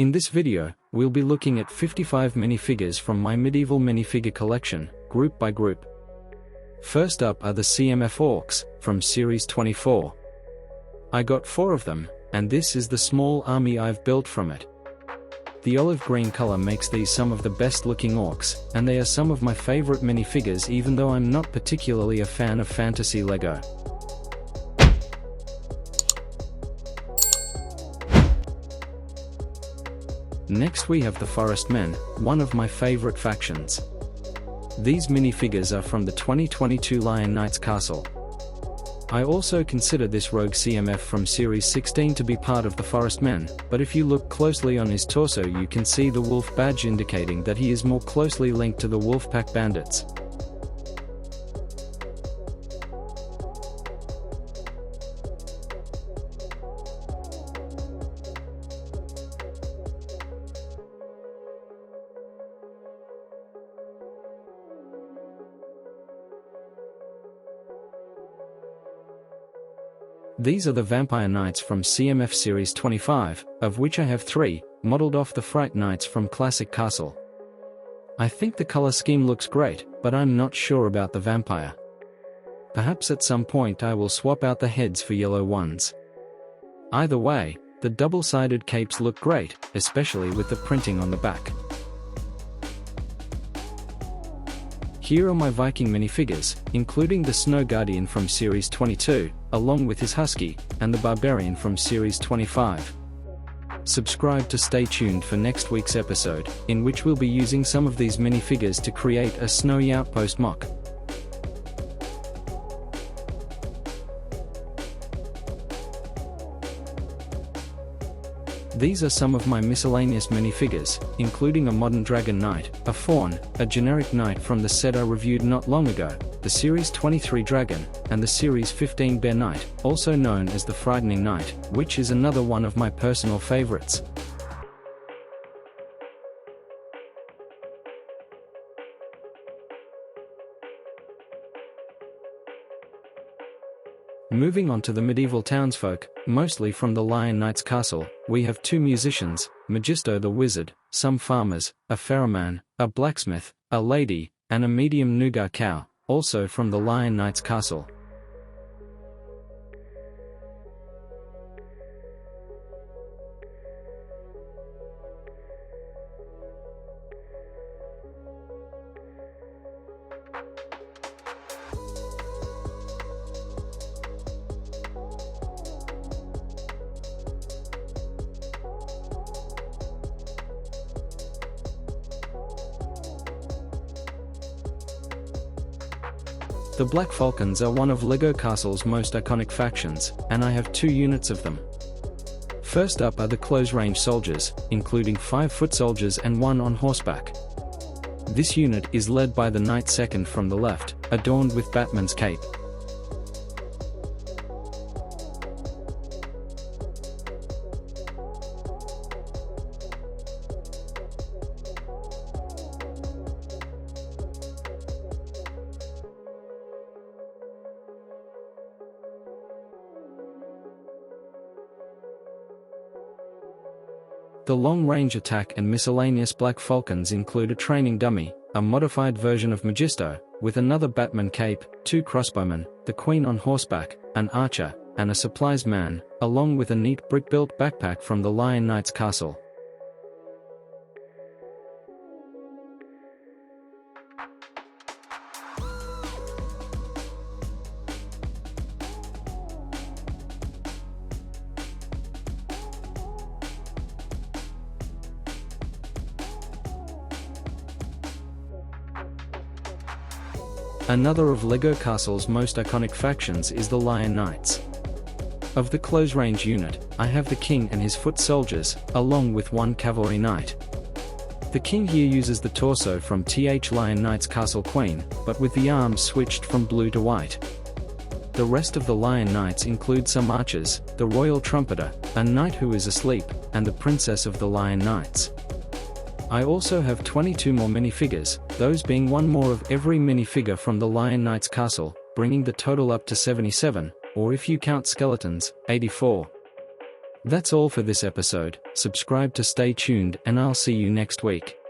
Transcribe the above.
In this video, we'll be looking at 55 minifigures from my medieval minifigure collection, group by group. First up are the CMF Orcs, from Series 24. I got 4 of them, and this is the small army I've built from it. The olive green color makes these some of the best looking orcs, and they are some of my favorite minifigures even though I'm not particularly a fan of fantasy Lego. Next we have the Forest Men, one of my favorite factions. These minifigures are from the 2022 Lion Knights Castle. I also consider this rogue CMF from Series 16 to be part of the Forest Men, but if you look closely on his torso you can see the wolf badge indicating that he is more closely linked to the Wolfpack bandits. These are the Vampire Knights from CMF Series 25, of which I have 3, modeled off the Fright Knights from Classic Castle. I think the color scheme looks great, but I'm not sure about the vampire. Perhaps at some point I will swap out the heads for yellow ones. Either way, the double-sided capes look great, especially with the printing on the back. Here are my Viking minifigures, including the Snow Guardian from Series 22, along with his Husky, and the Barbarian from Series 25. Subscribe to stay tuned for next week's episode, in which we'll be using some of these minifigures to create a snowy outpost mock. These are some of my miscellaneous minifigures, including a modern Dragon Knight, a Fawn, a generic Knight from the set I reviewed not long ago, the Series 23 Dragon, and the Series 15 Bear Knight, also known as the Frightening Knight, which is another one of my personal favorites. Moving on to the medieval townsfolk, mostly from the Lion Knights Castle, we have 2 musicians, Magisto the Wizard, some farmers, a ferryman, a blacksmith, a lady, and a medium Nougat cow, also from the Lion Knights Castle. The Black Falcons are one of LEGO Castle's most iconic factions, and I have 2 units of them. First up are the close-range soldiers, including 5-foot soldiers and 1 on horseback. This unit is led by the Knight Second from the left, adorned with Batman's cape. The long-range attack and miscellaneous Black Falcons include a training dummy, a modified version of Magisto, with another Batman cape, 2 crossbowmen, the Queen on horseback, an archer, and a supplies man, along with a neat brick-built backpack from the Lion Knights Castle. Another of LEGO Castle's most iconic factions is the Lion Knights. Of the close-range unit, I have the King and his foot soldiers, along with 1 cavalry knight. The King here uses the torso from Lion Knights Castle Queen, but with the arms switched from blue to white. The rest of the Lion Knights include some archers, the Royal Trumpeter, a knight who is asleep, and the Princess of the Lion Knights. I also have 22 more minifigures, those being 1 more of every minifigure from the Lion Knights Castle, bringing the total up to 77, or if you count skeletons, 84. That's all for this episode. Subscribe to stay tuned and I'll see you next week.